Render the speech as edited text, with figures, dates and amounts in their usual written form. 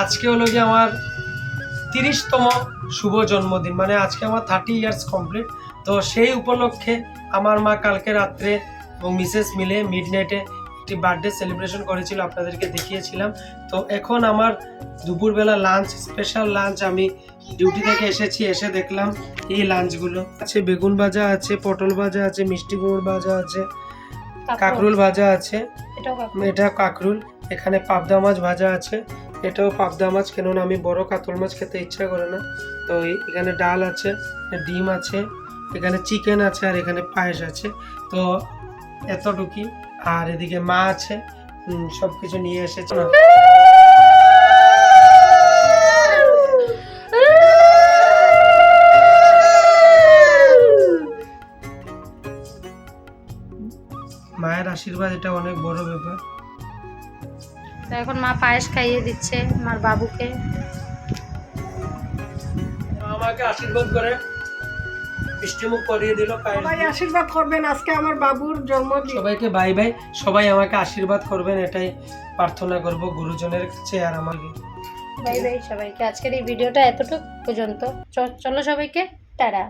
আজকে হলো গিয়ে আমার 30তম শুভ জন্মদিন, মানে আজকে আমার 30 ইয়ার্স কমপ্লিট। তো সেই উপলক্ষে আমার মা কালকে রাত্রে এবং মিসেস মিলে মিডনাইটে একটি বার্থডে সেলিব্রেশন করেছিল, আপনাদেরকে দেখিয়েছিলাম। তো এখন আমার দুপুরবেলা লাঞ্চ, স্পেশাল লাঞ্চ, আমি ডিউটি থেকে এসেছি, এসে দেখলাম এই লাঞ্চগুলো আছে। বেগুন ভাজা আছে, পটল ভাজা আছে, মিষ্টি কুমড়ো ভাজা আছে, কাঁকরুল ভাজা আছে, এটা কাঁকরুল, এখানে পাবদা মাছ ভাজা আছে, এটাও পাবদা মাছ, কেননা আমি বড় কাতল মাছ খেতে ইচ্ছা করে না। তো এখানে ডাল আছে, ডিম আছে, এখানে চিকেন আছে, আর এখানে পায়েস আছে। তো এতটুকুই। আর এদিকে মা আছে, সবকিছু নিয়ে এসেছে না। মায়ের আশীর্বাদ এটা অনেক বড় ব্যাপার। তো এখন মা পায়েস খাইয়ে দিচ্ছে আমার বাবুকে। আমাকে আশীর্বাদ করে মিষ্টিমুখ করিয়ে দিল। সবাই আশীর্বাদ করবেন, আজকে আমার বাবুর জন্মদিন। সবাইকে বাই বাই, সবাই আমাকে আশীর্বাদ করবেন, এটাই প্রার্থনা করব গুরুজনের কাছে। আর আমাকে বাই বাই সবাইকে। আজকের এই ভিডিওটা এতটুকু পর্যন্ত। চলো সবাইকে টাটা।